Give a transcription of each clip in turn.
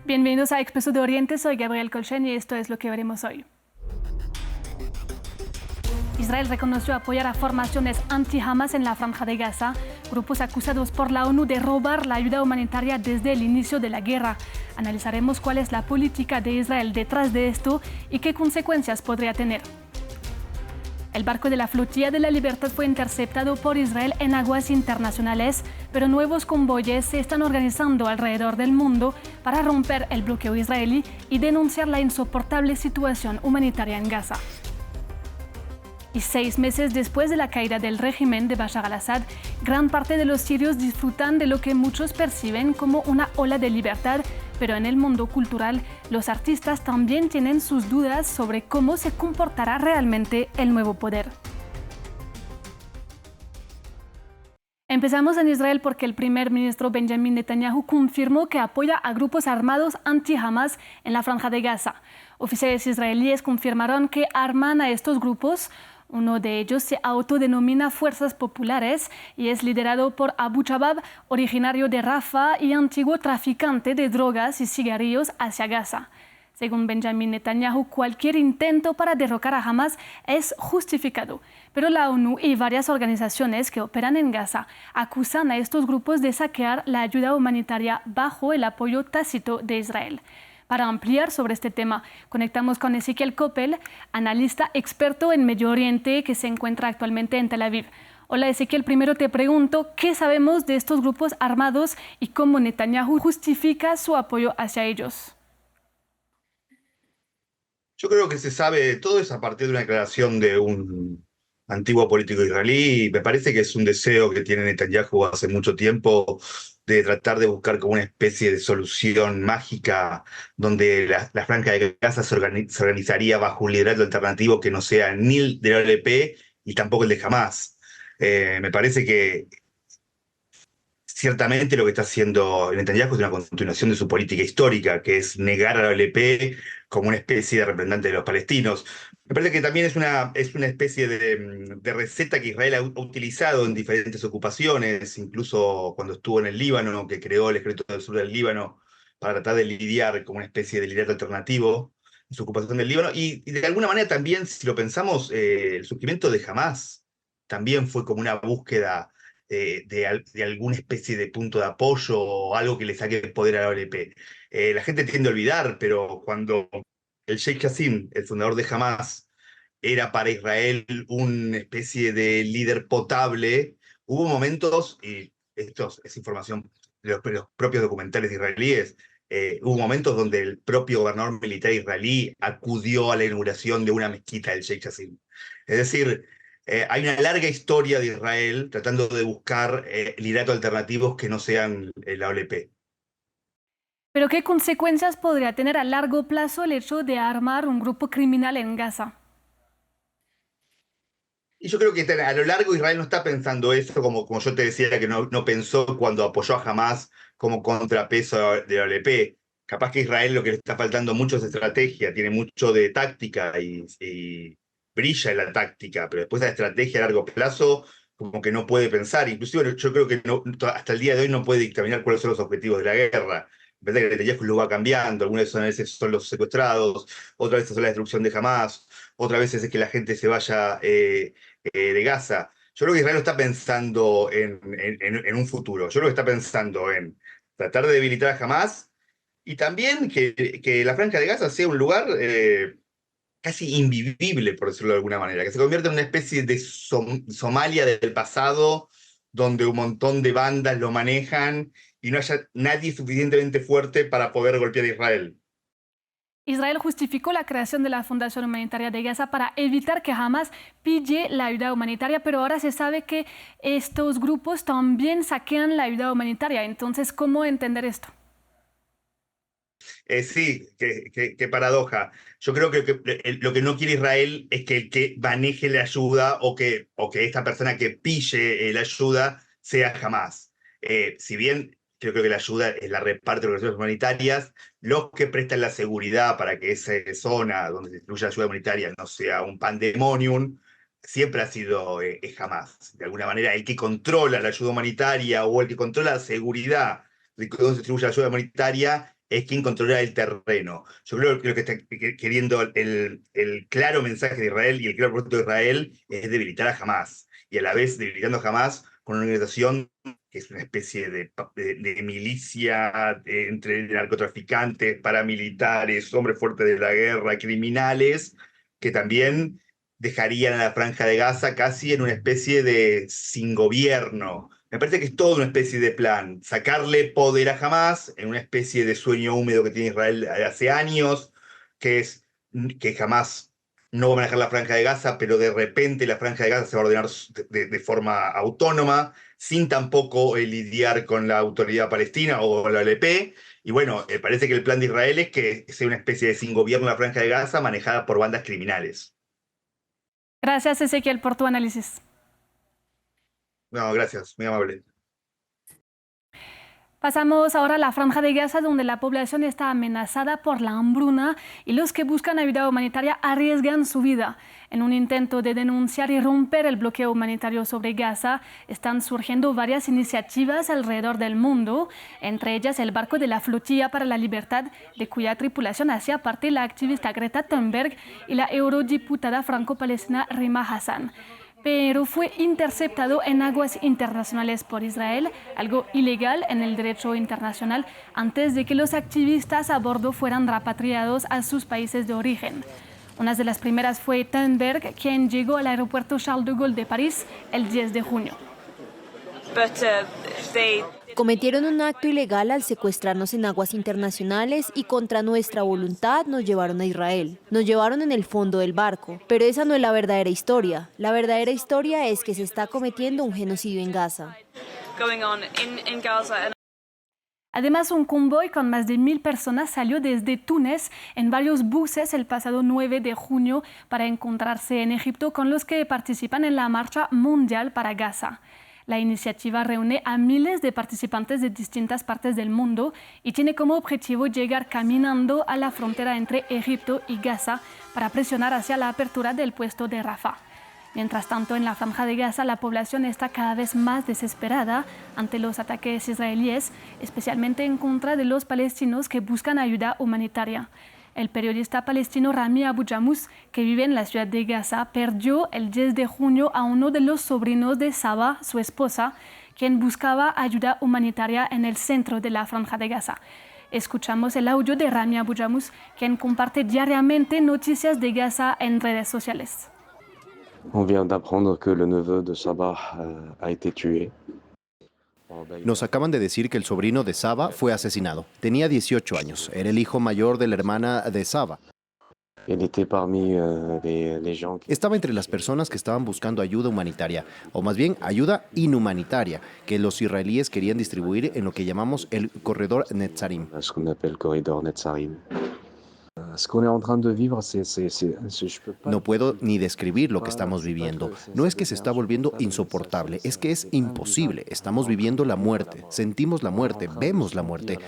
Bienvenidos a Expreso de Oriente, soy Gabriel Colchen y esto es lo que veremos hoy. Israel reconoció apoyar a formaciones anti-Hamas en la Franja de Gaza, grupos acusados por la ONU de robar la ayuda humanitaria desde el inicio de la guerra. Analizaremos cuál es la política de Israel detrás de esto y qué consecuencias podría tener. El barco de la Flotilla de la Libertad fue interceptado por Israel en aguas internacionales, pero nuevos convoyes se están organizando alrededor del mundo para romper el bloqueo israelí y denunciar la insoportable situación humanitaria en Gaza. Y 6 meses después de la caída del régimen de Bashar al-Assad, gran parte de los sirios disfrutan de lo que muchos perciben como una ola de libertad, pero en el mundo cultural, los artistas también tienen sus dudas sobre cómo se comportará realmente el nuevo poder. Empezamos en Israel porque el primer ministro Benjamin Netanyahu confirmó que apoya a grupos armados anti-Hamas en la Franja de Gaza. Oficiales israelíes confirmaron que arman a estos grupos. Uno de ellos se autodenomina Fuerzas Populares y es liderado por Abu Chabab, originario de Rafah y antiguo traficante de drogas y cigarrillos hacia Gaza. Según Benjamin Netanyahu, cualquier intento para derrocar a Hamas es justificado, pero la ONU y varias organizaciones que operan en Gaza acusan a estos grupos de saquear la ayuda humanitaria bajo el apoyo tácito de Israel. Para ampliar sobre este tema, conectamos con Ezequiel Coppel, analista experto en Medio Oriente que se encuentra actualmente en Tel Aviv. Hola Ezequiel, primero te pregunto, ¿qué sabemos de estos grupos armados y cómo Netanyahu justifica su apoyo hacia ellos? Yo creo que se sabe todo es a partir de una declaración de un antiguo político israelí y me parece que es un deseo que tiene Netanyahu hace mucho tiempo de tratar de buscar como una especie de solución mágica donde la Franja de Gaza se organizaría bajo un liderato alternativo que no sea ni el de la OLP y tampoco el de Hamas. Me parece que ciertamente lo que está haciendo Netanyahu es una continuación de su política histórica, que es negar a la OLP como una especie de representante de los palestinos. Me parece que también es una especie de receta que Israel ha utilizado en diferentes ocupaciones, incluso cuando estuvo en el Líbano, que creó el Ejército del Sur del Líbano para tratar de lidiar como una especie de liderato alternativo en su ocupación del Líbano. Y de alguna manera también, si lo pensamos, el surgimiento de Hamas también fue como una búsqueda de alguna especie de punto de apoyo o algo que le saque el poder a la OLP. La gente tiende a olvidar, pero cuando el Sheikh Hassim, el fundador de Hamas, era para Israel una especie de líder potable, hubo momentos, y esto es información de los propios documentales israelíes, hubo momentos donde el propio gobernador militar israelí acudió a la inauguración de una mezquita del Sheikh Hassim. Es decir, hay una larga historia de Israel tratando de buscar lideratos alternativos que no sean la OLP. ¿Pero qué consecuencias podría tener a largo plazo el hecho de armar un grupo criminal en Gaza? Y yo creo que a lo largo Israel no está pensando eso, como yo te decía, que no pensó cuando apoyó a Hamas como contrapeso de la OLP. Capaz que Israel lo que le está faltando mucho es estrategia, tiene mucho de táctica y brilla en la táctica, pero después la estrategia a largo plazo como que no puede pensar. Inclusive yo creo que hasta el día de hoy no puede dictaminar cuáles son los objetivos de la guerra. En vez de que Netanyahu lo va cambiando, algunas veces son los secuestrados, otras veces son la destrucción de Hamas, otras veces es que la gente se vaya de Gaza. Yo creo que Israel no está pensando en un futuro. Yo creo que está pensando en tratar de debilitar a Hamas y también que la Franja de Gaza sea un lugar casi invivible, por decirlo de alguna manera, que se convierta en una especie de Somalia del pasado, donde un montón de bandas lo manejan y no haya nadie suficientemente fuerte para poder golpear a Israel. Israel justificó la creación de la Fundación Humanitaria de Gaza para evitar que Hamas pille la ayuda humanitaria, pero ahora se sabe que estos grupos también saquean la ayuda humanitaria. Entonces, ¿cómo entender esto? Sí, qué paradoja. Yo creo que lo que no quiere Israel es que el que maneje la ayuda o que esta persona que pille la ayuda sea Hamas. Si bien yo creo que la ayuda es la reparte de organizaciones humanitarias, los que prestan la seguridad para que esa zona donde se distribuye la ayuda humanitaria no sea un pandemonium, siempre ha sido Hamas. De alguna manera, el que controla la ayuda humanitaria o el que controla la seguridad de donde se distribuye la ayuda humanitaria es quien controla el terreno. Yo creo que lo que está queriendo el claro mensaje de Israel y el claro propósito de Israel es debilitar a Hamás, y a la vez debilitando a Hamás con una organización que es una especie de milicia entre narcotraficantes, paramilitares, hombres fuertes de la guerra, criminales, que también dejarían a la Franja de Gaza casi en una especie de sin gobierno. Me parece que es toda una especie de plan, sacarle poder a Hamás en una especie de sueño húmedo que tiene Israel hace años, que es que Hamás no va a manejar la Franja de Gaza, pero de repente la Franja de Gaza se va a ordenar de forma autónoma, sin tampoco lidiar con la autoridad palestina o la OLP. Y bueno, parece que el plan de Israel es que sea una especie de sin gobierno en la Franja de Gaza manejada por bandas criminales. Gracias, Ezequiel, por tu análisis. No, gracias, muy amable. Pasamos ahora a la Franja de Gaza, donde la población está amenazada por la hambruna y los que buscan ayuda humanitaria arriesgan su vida. En un intento de denunciar y romper el bloqueo humanitario sobre Gaza, están surgiendo varias iniciativas alrededor del mundo, entre ellas el barco de la Flotilla para la Libertad, de cuya tripulación hacía parte la activista Greta Thunberg y la eurodiputada franco-palestina Rima Hassan. Pero fue interceptado en aguas internacionales por Israel, algo ilegal en el derecho internacional, antes de que los activistas a bordo fueran repatriados a sus países de origen. Una de las primeras fue Thunberg, quien llegó al aeropuerto Charles de Gaulle de París el 10 de junio. Cometieron un acto ilegal al secuestrarnos en aguas internacionales y contra nuestra voluntad nos llevaron a Israel. Nos llevaron en el fondo del barco, pero esa no es la verdadera historia. La verdadera historia es que se está cometiendo un genocidio en Gaza. Además, un convoy con más de 1.000 personas salió desde Túnez en varios buses el pasado 9 de junio para encontrarse en Egipto con los que participan en la Marcha Mundial para Gaza. La iniciativa reúne a miles de participantes de distintas partes del mundo y tiene como objetivo llegar caminando a la frontera entre Egipto y Gaza para presionar hacia la apertura del puerto de Rafah. Mientras tanto, en la Franja de Gaza, la población está cada vez más desesperada ante los ataques israelíes, especialmente en contra de los palestinos que buscan ayuda humanitaria. El periodista palestino Rami Abu Jamus, que vive en la ciudad de Gaza, perdió el 10 de junio a uno de los sobrinos de Saba, su esposa, quien buscaba ayuda humanitaria en el centro de la Franja de Gaza. Escuchamos el audio de Rami Abu Jamus, quien comparte diariamente noticias de Gaza en redes sociales. On vient d'apprendre que le neveu de Sabah a été tué. Nos acaban de decir que el sobrino de Saba fue asesinado. Tenía 18 años. Era el hijo mayor de la hermana de Saba. Estaba entre las personas que estaban buscando ayuda humanitaria, o más bien ayuda inhumanitaria, que los israelíes querían distribuir en lo que llamamos el corredor Netzarim. No puedo ni describir lo que estamos viviendo. No es que se está volviendo insoportable, es que es imposible. Estamos viviendo la muerte, sentimos la muerte, vemos la muerte.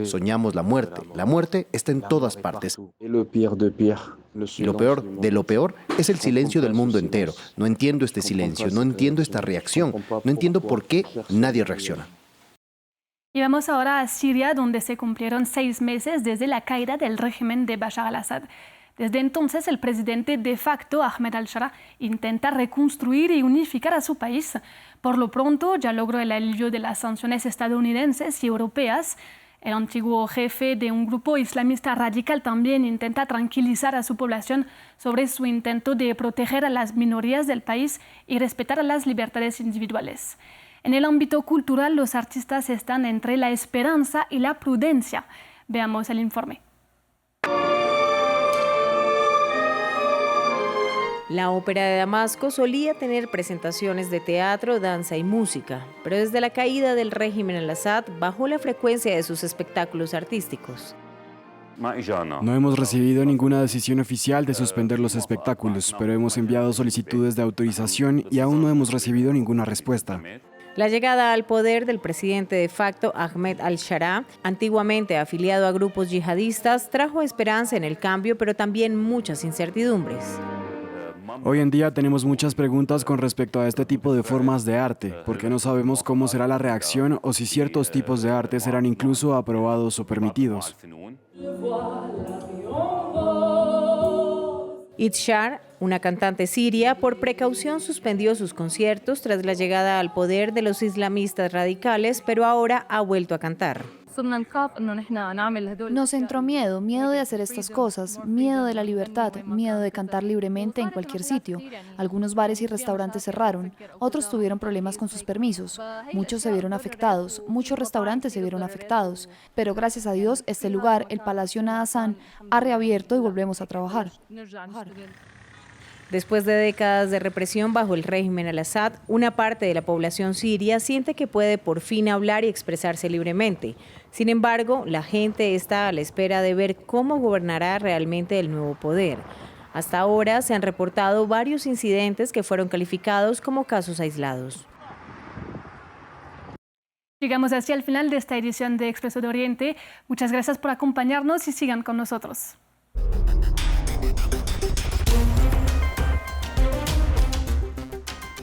Soñamos la muerte está en todas partes. Y lo peor de lo peor es el silencio del mundo entero. No entiendo este silencio, no entiendo esta reacción, no entiendo por qué nadie reacciona. Y vamos ahora a Siria, donde se cumplieron 6 meses desde la caída del régimen de Bashar al-Assad. Desde entonces, el presidente de facto, Ahmed al-Shara, intenta reconstruir y unificar a su país. Por lo pronto, ya logró el alivio de las sanciones estadounidenses y europeas. El antiguo jefe de un grupo islamista radical también intenta tranquilizar a su población sobre su intento de proteger a las minorías del país y respetar las libertades individuales. En el ámbito cultural, los artistas están entre la esperanza y la prudencia. Veamos el informe. La Ópera de Damasco solía tener presentaciones de teatro, danza y música, pero desde la caída del régimen al-Assad bajó la frecuencia de sus espectáculos artísticos. No hemos recibido ninguna decisión oficial de suspender los espectáculos, pero hemos enviado solicitudes de autorización y aún no hemos recibido ninguna respuesta. La llegada al poder del presidente de facto Ahmed al-Shara, antiguamente afiliado a grupos yihadistas, trajo esperanza en el cambio, pero también muchas incertidumbres. Hoy en día tenemos muchas preguntas con respecto a este tipo de formas de arte, porque no sabemos cómo será la reacción o si ciertos tipos de arte serán incluso aprobados o permitidos. Itshar, una cantante siria, por precaución suspendió sus conciertos tras la llegada al poder de los islamistas radicales, pero ahora ha vuelto a cantar. Nos entró miedo de hacer estas cosas, miedo de la libertad, miedo de cantar libremente en cualquier sitio. Algunos bares y restaurantes cerraron, otros tuvieron problemas con sus permisos, muchos se vieron afectados, muchos restaurantes se vieron afectados, pero gracias a Dios este lugar, el Palacio Nahassan, ha reabierto y volvemos a trabajar. Después de décadas de represión bajo el régimen al-Assad, una parte de la población siria siente que puede por fin hablar y expresarse libremente. Sin embargo, la gente está a la espera de ver cómo gobernará realmente el nuevo poder. Hasta ahora se han reportado varios incidentes que fueron calificados como casos aislados. Llegamos así al final de esta edición de Expreso de Oriente. Muchas gracias por acompañarnos y sigan con nosotros.